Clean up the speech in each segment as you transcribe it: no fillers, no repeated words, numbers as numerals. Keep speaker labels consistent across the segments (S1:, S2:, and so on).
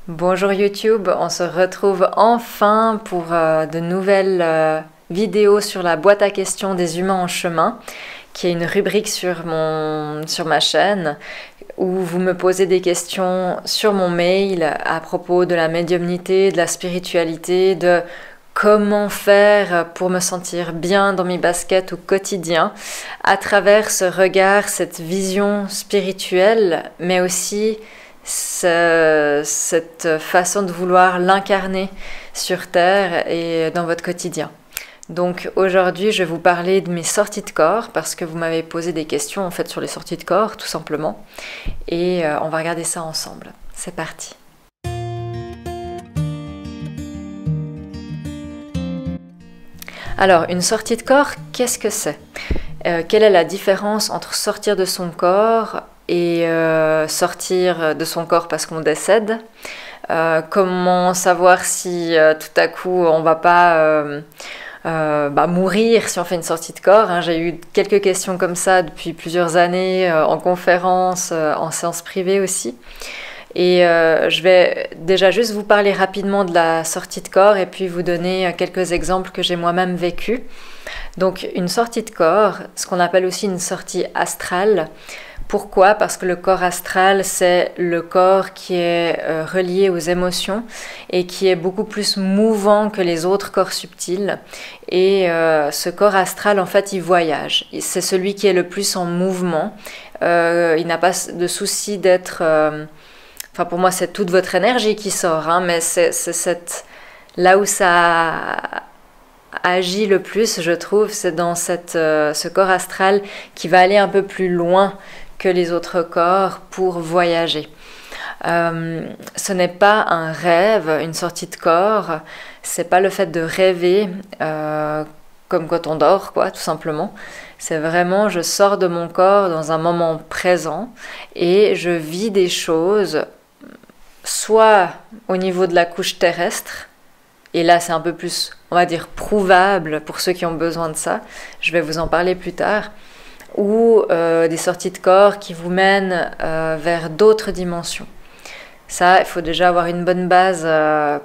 S1: Bonjour YouTube, on se retrouve enfin pour de nouvelles vidéos sur la boîte à questions des humains en chemin, qui est une rubrique sur ma chaîne où vous me posez des questions sur mon mail à propos de la médiumnité, de la spiritualité, de comment faire pour me sentir bien dans mes baskets au quotidien, à travers ce regard, cette vision spirituelle, mais aussi cette façon de vouloir l'incarner sur Terre et dans votre quotidien. Donc aujourd'hui, je vais vous parler de mes sorties de corps parce que vous m'avez posé des questions en fait sur les sorties de corps, tout simplement. Et on va regarder ça ensemble. C'est parti. Alors, une sortie de corps, qu'est-ce que c'est? Quelle est la différence entre sortir de son corps et sortir de son corps parce qu'on décède? Comment savoir si tout à coup on va pas mourir si on fait une sortie de corps, hein. J'ai eu quelques questions comme ça depuis plusieurs années en conférence, en séance privée aussi. Et je vais déjà juste vous parler rapidement de la sortie de corps et puis vous donner quelques exemples que j'ai moi-même vécus. Donc une sortie de corps, ce qu'on appelle aussi une sortie astrale. Pourquoi? Parce que le corps astral, c'est le corps qui est relié aux émotions et qui est beaucoup plus mouvant que les autres corps subtils. Et ce corps astral, en fait, il voyage. C'est celui qui est le plus en mouvement. Il n'a pas de souci d'être... Enfin, pour moi, c'est toute votre énergie qui sort, hein, mais c'est là où ça agit le plus, je trouve, c'est dans ce corps astral qui va aller un peu plus loin que les autres corps pour voyager. Ce n'est pas un rêve, une sortie de corps, c'est pas le fait de rêver comme quand on dort, quoi, tout simplement. C'est vraiment, je sors de mon corps dans un moment présent et je vis des choses, soit au niveau de la couche terrestre, et là c'est un peu plus, on va dire, prouvable pour ceux qui ont besoin de ça, je vais vous en parler plus tard, ou des sorties de corps qui vous mènent vers d'autres dimensions. Ça, il faut déjà avoir une bonne base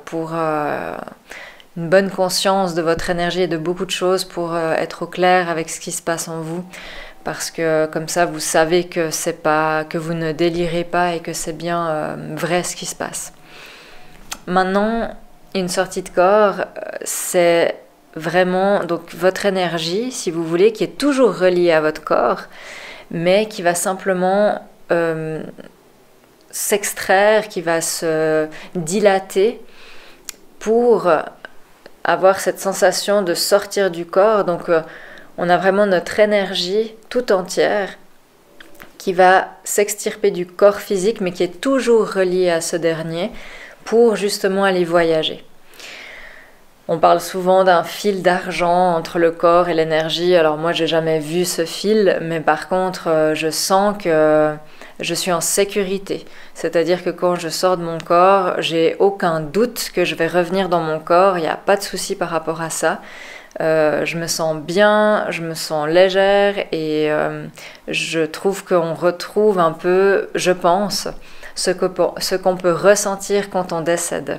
S1: pour une bonne conscience de votre énergie et de beaucoup de choses pour être au clair avec ce qui se passe en vous. Parce que comme ça, vous savez que c'est pas, que vous ne délirez pas et que c'est bien vrai ce qui se passe. Maintenant, une sortie de corps, c'est vraiment donc votre énergie, si vous voulez, qui est toujours reliée à votre corps, mais qui va simplement s'extraire, qui va se dilater pour avoir cette sensation de sortir du corps. Donc on a vraiment notre énergie tout entière qui va s'extirper du corps physique, mais qui est toujours reliée à ce dernier pour justement aller voyager. On parle souvent d'un fil d'argent entre le corps et l'énergie. Alors moi, j'ai jamais vu ce fil, mais par contre, je sens que je suis en sécurité. C'est-à-dire que quand je sors de mon corps, j'ai aucun doute que je vais revenir dans mon corps. Il n'y a pas de souci par rapport à ça. Je me sens bien, je me sens légère et je trouve qu'on retrouve un peu, je pense, ce qu'on peut ressentir quand on décède.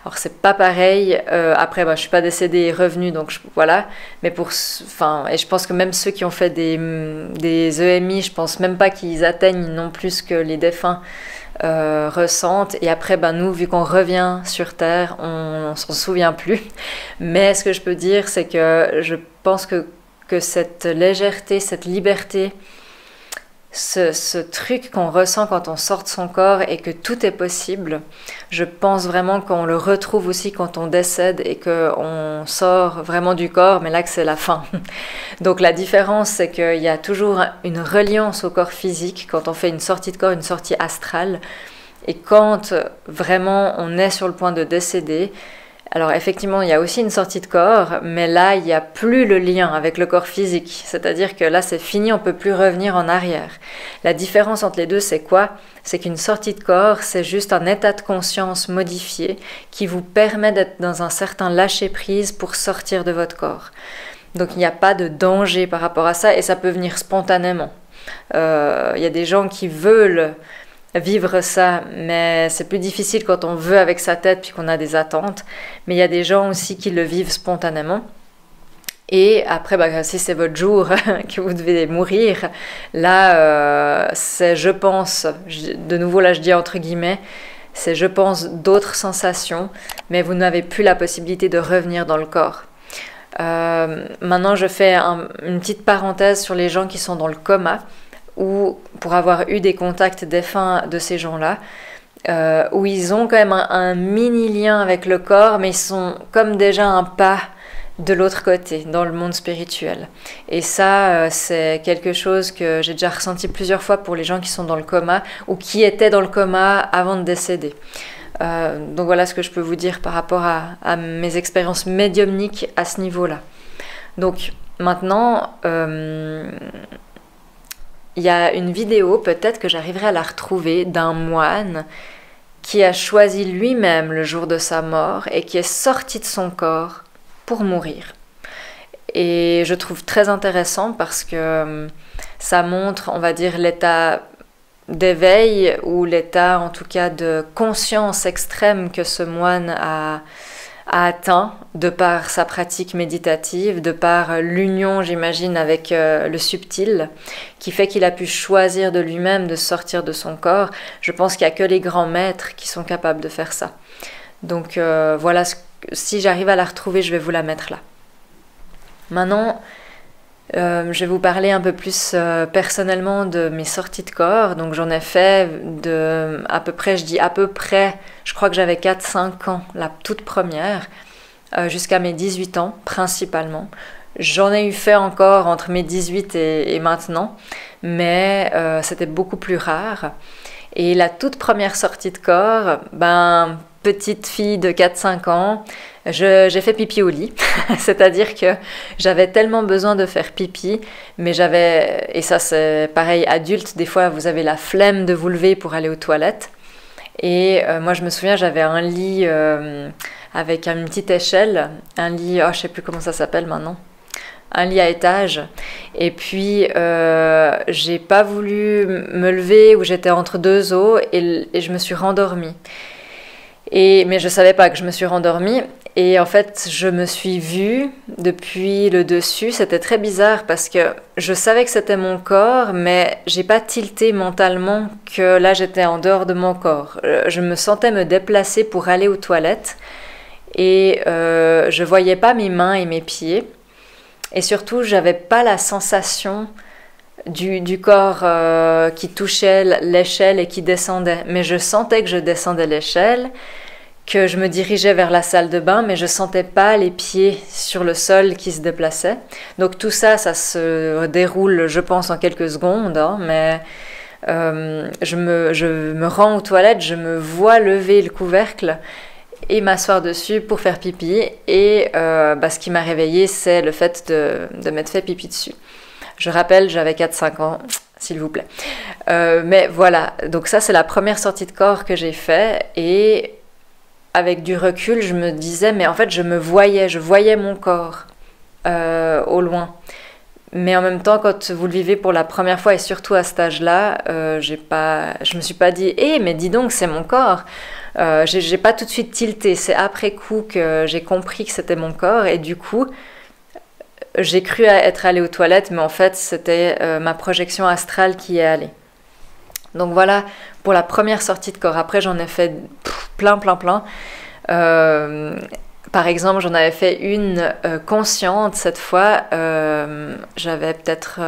S1: Alors c'est pas pareil, après je suis pas décédée et revenue, donc voilà, mais et je pense que même ceux qui ont fait des EMI, je pense même pas qu'ils atteignent non plus ce que les défunts ressentent, et après nous, vu qu'on revient sur Terre, on s'en souvient plus. Mais ce que je peux dire, c'est que je pense que cette légèreté, cette liberté, ce truc qu'on ressent quand on sort de son corps et que tout est possible, je pense vraiment qu'on le retrouve aussi quand on décède et qu'on sort vraiment du corps, mais là que c'est la fin. Donc la différence, c'est qu'il y a toujours une reliance au corps physique quand on fait une sortie de corps, une sortie astrale, et quand vraiment on est sur le point de décéder. Alors effectivement, il y a aussi une sortie de corps, mais là, il n'y a plus le lien avec le corps physique. C'est-à-dire que là, c'est fini, on ne peut plus revenir en arrière. La différence entre les deux, c'est quoi? C'est qu'une sortie de corps, c'est juste un état de conscience modifié qui vous permet d'être dans un certain lâcher-prise pour sortir de votre corps. Donc il n'y a pas de danger par rapport à ça et ça peut venir spontanément. Il y a des gens qui veulent vivre ça, mais c'est plus difficile quand on veut avec sa tête puis qu'on a des attentes. Mais il y a des gens aussi qui le vivent spontanément. Et après, bah, si c'est votre jour que vous devez mourir, là, c'est, je pense, de nouveau là je dis entre guillemets, c'est, je pense, d'autres sensations, mais vous n'avez plus la possibilité de revenir dans le corps. Maintenant, je fais une petite parenthèse sur les gens qui sont dans le coma, ou pour avoir eu des contacts défunts de ces gens-là, où ils ont quand même un mini lien avec le corps, mais ils sont comme déjà un pas de l'autre côté, dans le monde spirituel. Et ça, c'est quelque chose que j'ai déjà ressenti plusieurs fois pour les gens qui sont dans le coma ou qui étaient dans le coma avant de décéder. Donc voilà ce que je peux vous dire par rapport à mes expériences médiumniques à ce niveau-là. Donc maintenant, il y a une vidéo, peut-être que j'arriverai à la retrouver, d'un moine qui a choisi lui-même le jour de sa mort et qui est sorti de son corps pour mourir. Et je trouve très intéressant parce que ça montre, on va dire, l'état d'éveil ou l'état en tout cas de conscience extrême que ce moine a atteint de par sa pratique méditative, de par l'union, j'imagine, avec le subtil, qui fait qu'il a pu choisir de lui-même de sortir de son corps. Je pense qu'il n'y a que les grands maîtres qui sont capables de faire ça. Donc voilà, si j'arrive à la retrouver, je vais vous la mettre là. Maintenant, je vais vous parler un peu plus personnellement de mes sorties de corps. Donc j'en ai fait à peu près, je crois que j'avais 4-5 ans, la toute première, jusqu'à mes 18 ans principalement. J'en ai eu fait encore entre mes 18 et maintenant, mais c'était beaucoup plus rare. Et la toute première sortie de corps, petite fille de 4-5 ans, j'ai fait pipi au lit. C'est-à-dire que j'avais tellement besoin de faire pipi, mais et ça c'est pareil, adulte, des fois vous avez la flemme de vous lever pour aller aux toilettes. Et moi je me souviens, j'avais un lit avec une petite échelle, un lit, je sais plus comment ça s'appelle maintenant, un lit à étage, et puis j'ai pas voulu me lever, où j'étais entre deux os, et je me suis rendormie. Mais je savais pas que je me suis rendormie, et en fait je me suis vue depuis le dessus. C'était très bizarre parce que je savais que c'était mon corps, mais j'ai pas tilté mentalement que là j'étais en dehors de mon corps. Je me sentais me déplacer pour aller aux toilettes, et je voyais pas mes mains et mes pieds. Et surtout, j'avais pas la sensation du corps qui touchait l'échelle et qui descendait. Mais je sentais que je descendais l'échelle, que je me dirigeais vers la salle de bain, mais je sentais pas les pieds sur le sol qui se déplaçaient. Donc tout ça, ça se déroule, je pense, en quelques secondes, hein, mais je me rends aux toilettes, je me vois lever le couvercle et m'asseoir dessus pour faire pipi, et ce qui m'a réveillée, c'est le fait de m'être fait pipi dessus. Je rappelle, j'avais 4-5 ans, s'il vous plaît. Mais voilà, donc ça c'est la première sortie de corps que j'ai fait, et avec du recul, je me disais, mais en fait je voyais mon corps au loin. Mais en même temps, quand vous le vivez pour la première fois, et surtout à cet âge-là, je me suis pas dit, mais dis donc, c'est mon corps. J'ai pas tout de suite tilté. C'est après coup que j'ai compris que c'était mon corps, et du coup, j'ai cru être allée aux toilettes, mais en fait, c'était ma projection astrale qui est allée. Donc voilà pour la première sortie de corps. Après, j'en ai fait plein. Par exemple, j'en avais fait une consciente cette fois. J'avais peut-être...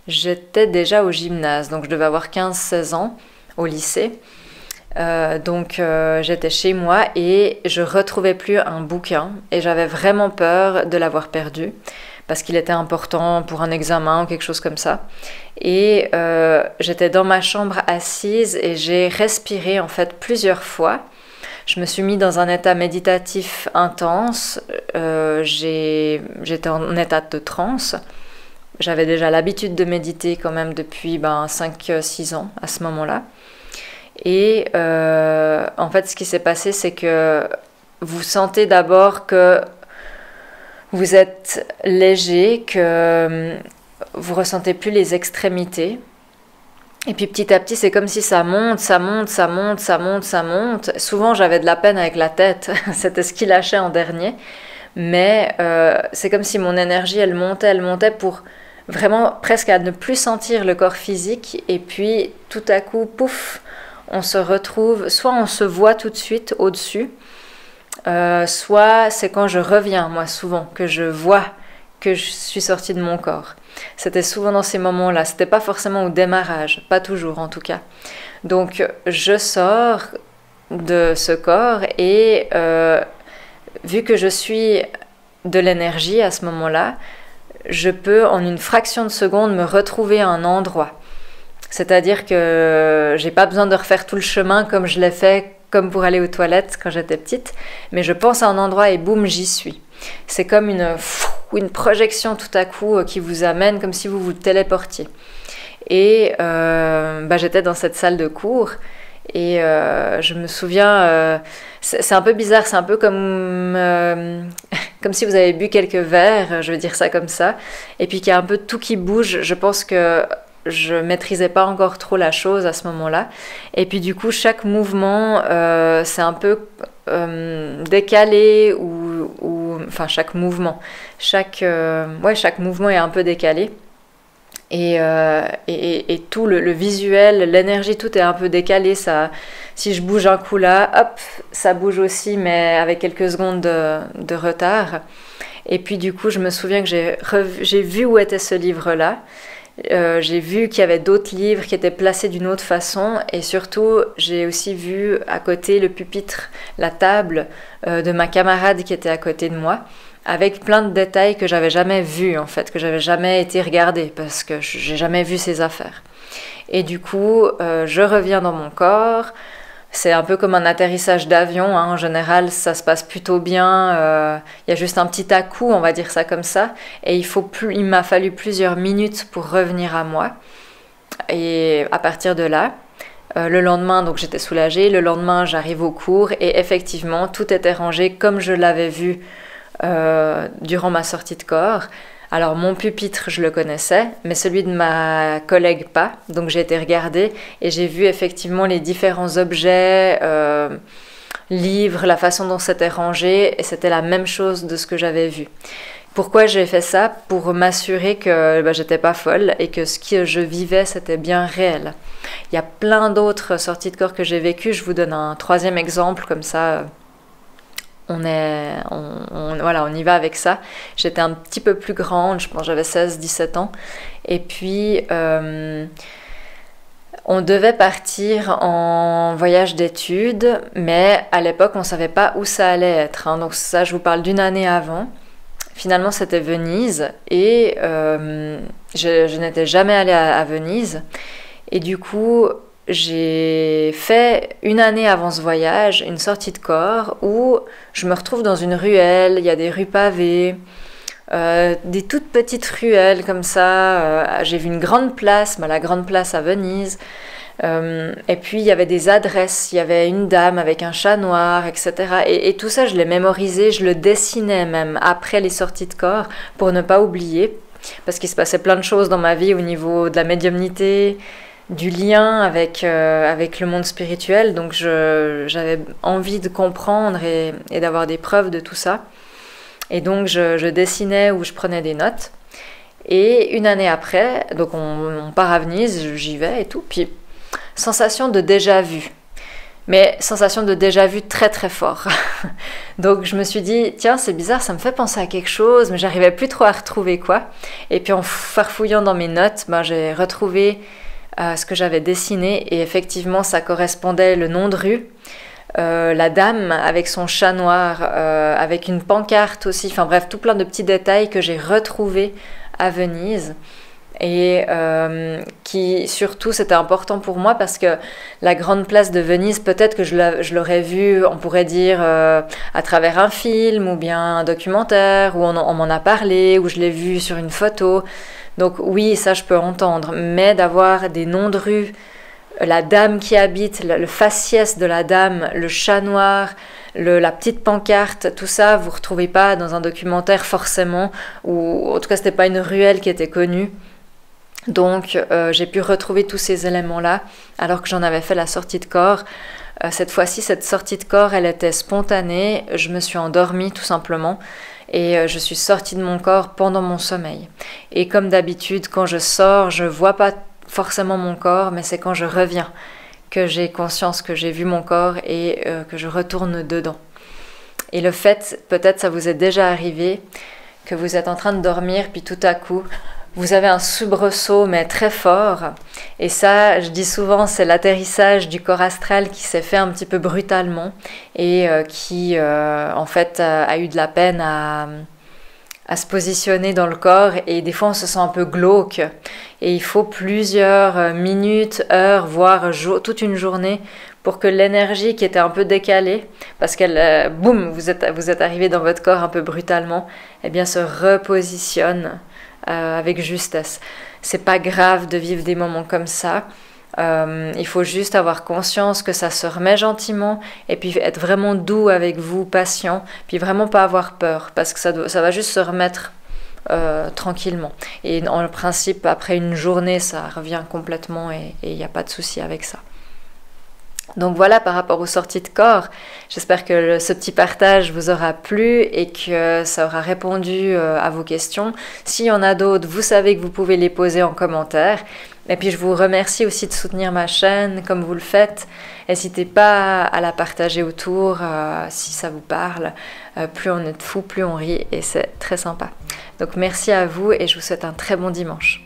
S1: j'étais déjà au gymnase, donc je devais avoir 15-16 ans au lycée. Donc j'étais chez moi et je retrouvais plus un bouquin, et j'avais vraiment peur de l'avoir perdu parce qu'il était important pour un examen ou quelque chose comme ça. Et j'étais dans ma chambre assise et j'ai respiré en fait plusieurs fois. Je me suis mis dans un état méditatif intense, j'étais en état de transe. J'avais déjà l'habitude de méditer quand même depuis 5-6 ans à ce moment-là. Et en fait, ce qui s'est passé, c'est que vous sentez d'abord que vous êtes léger, que vous ressentez plus les extrémités. Et puis petit à petit, c'est comme si ça monte, ça monte, ça monte, ça monte, ça monte. Souvent, j'avais de la peine avec la tête. C'était ce qui lâchait en dernier. Mais c'est comme si mon énergie, elle montait pour vraiment presque à ne plus sentir le corps physique. Et puis, tout à coup, pouf, on se retrouve, soit on se voit tout de suite au-dessus, soit c'est quand je reviens, moi souvent, que je vois que je suis sortie de mon corps. C'était souvent dans ces moments-là, c'était pas forcément au démarrage, pas toujours en tout cas. Donc je sors de ce corps et vu que je suis de l'énergie à ce moment-là, je peux en une fraction de seconde me retrouver à un endroit. C'est-à-dire que j'ai pas besoin de refaire tout le chemin comme je l'ai fait, comme pour aller aux toilettes quand j'étais petite, mais je pense à un endroit et boum, j'y suis. C'est comme une projection tout à coup qui vous amène comme si vous vous téléportiez. Et j'étais dans cette salle de cours et je me souviens, c'est un peu bizarre, c'est un peu comme, comme si vous avez bu quelques verres, je veux dire ça comme ça, et puis qu'il y a un peu tout qui bouge. Je pense que je maîtrisais pas encore trop la chose à ce moment-là. Et puis du coup, chaque mouvement, c'est un peu décalé enfin chaque mouvement, chaque mouvement est un peu décalé. Et tout le visuel, l'énergie, tout est un peu décalé. Ça, si je bouge un coup là, hop, ça bouge aussi, mais avec quelques secondes de retard. Et puis du coup, je me souviens que j'ai vu où était ce livre-là. J'ai vu qu'il y avait d'autres livres qui étaient placés d'une autre façon et surtout j'ai aussi vu à côté le pupitre, la table de ma camarade qui était à côté de moi avec plein de détails que j'avais jamais vus en fait, que j'avais jamais été regarder parce que j'ai jamais vu ces affaires. Et du coup, je reviens dans mon corps. C'est un peu comme un atterrissage d'avion, hein. En général, ça se passe plutôt bien. Il y a juste un petit à-coup, on va dire ça comme ça. Et il m'a fallu plusieurs minutes pour revenir à moi. Et à partir de là, le lendemain, donc j'étais soulagée. Le lendemain, j'arrive au cours et effectivement, tout était rangé comme je l'avais vu durant ma sortie de corps. Alors mon pupitre, je le connaissais, mais celui de ma collègue pas. Donc j'ai été regarder et j'ai vu effectivement les différents objets, livres, la façon dont c'était rangé, et c'était la même chose de ce que j'avais vu. Pourquoi j'ai fait ça? Pour m'assurer que j'étais pas folle et que ce que je vivais, c'était bien réel. Il y a plein d'autres sorties de corps que j'ai vécues. Je vous donne un troisième exemple, comme ça... on y va avec ça. J'étais un petit peu plus grande, je pense que j'avais 16-17 ans. Et puis, on devait partir en voyage d'études, mais à l'époque, on ne savait pas où ça allait être. Hein. Donc ça, je vous parle d'une année avant. Finalement, c'était Venise. Et je n'étais jamais allée à Venise. Et du coup... j'ai fait une année avant ce voyage une sortie de corps où je me retrouve dans une ruelle, il y a des rues pavées, des toutes petites ruelles comme ça. J'ai vu une grande place, la grande place à Venise. Et puis il y avait des adresses, il y avait une dame avec un chat noir, etc. Et tout ça, je l'ai mémorisé, je le dessinais même après les sorties de corps pour ne pas oublier. Parce qu'il se passait plein de choses dans ma vie au niveau de la médiumnité, du lien avec le monde spirituel, donc j'avais envie de comprendre et d'avoir des preuves de tout ça. Et donc je dessinais ou je prenais des notes. Et une année après, donc on part à Venise, j'y vais et tout, puis sensation de déjà-vu. Mais sensation de déjà-vu très très fort. Donc je me suis dit, tiens c'est bizarre, ça me fait penser à quelque chose, mais j'arrivais plus trop à retrouver quoi. Et puis en farfouillant dans mes notes, j'ai retrouvé ce que j'avais dessiné et effectivement ça correspondait le nom de rue, la dame avec son chat noir, avec une pancarte aussi, enfin bref tout plein de petits détails que j'ai retrouvés à Venise et qui surtout c'était important pour moi parce que la grande place de Venise, peut-être que je l'aurais vue, on pourrait dire à travers un film ou bien un documentaire où on m'en a parlé, ou je l'ai vu sur une photo. Donc oui, ça je peux entendre, mais d'avoir des noms de rue, la dame qui habite, le faciès de la dame, le chat noir, la petite pancarte, tout ça, vous ne retrouvez pas dans un documentaire forcément, ou en tout cas c'était pas une ruelle qui était connue. Donc j'ai pu retrouver tous ces éléments-là alors que j'en avais fait la sortie de corps. Cette fois-ci, cette sortie de corps, elle était spontanée. Je me suis endormie tout simplement et je suis sortie de mon corps pendant mon sommeil. Et comme d'habitude, quand je sors, je vois pas forcément mon corps, mais c'est quand je reviens que j'ai conscience que j'ai vu mon corps et que je retourne dedans. Et le fait, peut-être ça vous est déjà arrivé, que vous êtes en train de dormir, puis tout à coup, vous avez un soubresaut, mais très fort. Et ça, je dis souvent, c'est l'atterrissage du corps astral qui s'est fait un petit peu brutalement et qui, en fait, a eu de la peine à se positionner dans le corps. Et des fois, on se sent un peu glauque. Et il faut plusieurs minutes, heures, voire toute une journée pour que l'énergie qui était un peu décalée, parce qu'elle, boum, vous êtes arrivé dans votre corps un peu brutalement, eh bien, se repositionne avec justesse. C'est pas grave de vivre des moments comme ça. Il faut juste avoir conscience que ça se remet gentiment et puis être vraiment doux avec vous, patient, puis vraiment pas avoir peur parce que ça va juste se remettre tranquillement. Et en principe, après une journée, ça revient complètement et il n'y a pas de souci avec ça. Donc voilà par rapport aux sorties de corps, j'espère que ce petit partage vous aura plu et que ça aura répondu à vos questions. S'il y en a d'autres, vous savez que vous pouvez les poser en commentaire. Et puis je vous remercie aussi de soutenir ma chaîne comme vous le faites. N'hésitez pas à la partager autour si ça vous parle. Plus on est de fous, plus on rit et c'est très sympa. Donc merci à vous et je vous souhaite un très bon dimanche.